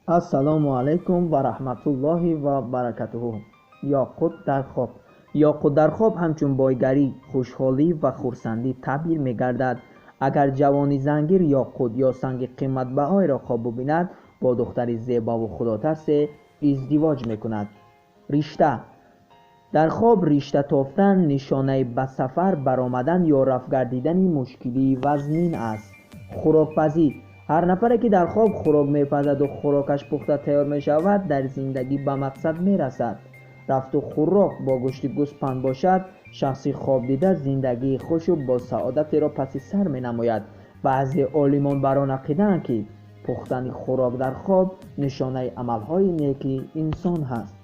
السلام علیکم و رحمت الله و برکاته. یاقوت در خواب. یاقوت در خواب همچون بایگری، خوشحالی و خرسندی تعبیر می‌گردد. اگر جوانی زنگیر یاقوت یا سنگ قیمت بهای را خواب ببیند، با دختری زیبا و خداترس ازدواج می‌کند. رشته در خواب رشته تافتن نشانه به سفر برآمدن یا رفت گردیدن مشکلی وزنین است. خوراکپزی هر نفری که در خواب خوراک میپزد و خوراکش پخته تیار می شود در زندگی به مقصد می رسد. رفت و خوراک با گوشت گوسپند باشد، شخصی خواب دیده زندگی خوش و با سعادت را پس سر می نماید. بعضی عالمان بران عقیده‌اند که پختن خوراک در خواب نشانه عملهای نیکی انسان هست.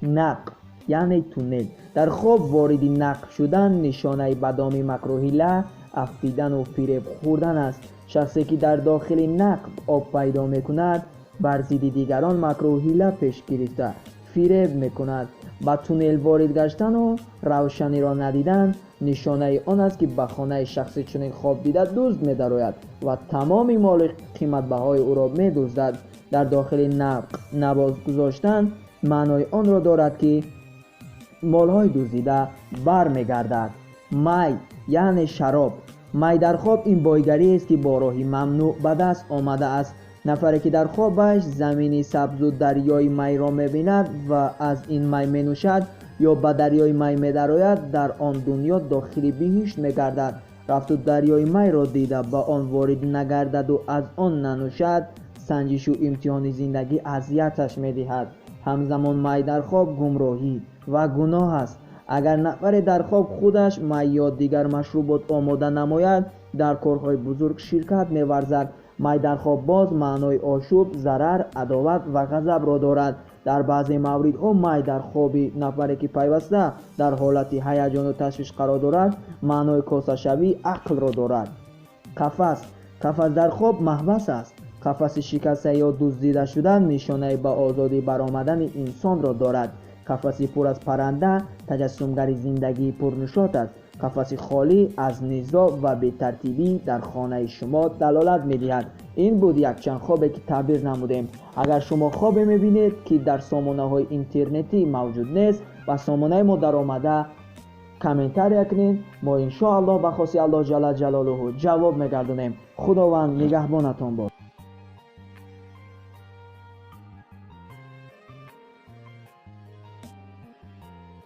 نقب یعنی تونل در خواب وارد نقب شدن نشانه بدامی مکروهیله، افیدن و فریب خوردن است. شخصی که در داخل نقب آب پیدا میکند بر ضد دیگران مکروهیله پیش گرفته فریب میکند. با تونل وارد گشتن و روشنی را ندیدن نشانه آن است که به خانه شخصی چنین خواب دیده دزد می‌دراید و تمام مال قیمت بهای او را می‌دزدد. در داخل نقب نباز گذاشتن معنای آن را دارد که مالهای دزدیده برمیگردد. می یعنی شراب. می در خواب این بایگری است که با راهی ممنوع به دست آمده است. نفری که در خوابش زمینی سبز و دریای می را می‌بیند و از این می می‌نوشد یا به دریای می می‌دراید در آن دنیا داخل بهشت می‌گردد. رفت و دریای می را دیده با آن وارد نگردد و از آن ننوشد، سنجش و امتحان زندگی اذیتش می‌دهد. همزمان می در خواب گمراهی و گناه است. اگر نفر در خواب خودش می یا دیگر مشروبات آماده نماید در کارهای بزرگ شرکت می‌ورزد. می در خواب باز معنای آشوب، ضرر، عداوت و غضب را دارد. در بعضی موردها می در خواب نفری که پیوسته در حالت هیجان و تشویش قرار دارد معنای کاسه شوی عقل را دارد. قفس در خواب محبس است. قفس شکسته یا دزدیده شدن نشانه به آزادی برآمدن انسان را دارد. قفسی پر از پرنده تجسمگر زندگی پرنشاط است. قفسی خالی از نزاع و بی‌ترتیبی در خانه شما دلالت می‌دهد. این بود یک چند خوابی که تعبیر نمودیم. اگر شما خوابی می‌بینید که در سامانه‌های اینترنتی موجود نیست و سامانه ما در آمده کامنتاری کنید، ما ان شاء الله به خواست الله جل جلاله جواب می‌گردانیم. خداوند نگهبانتان باد.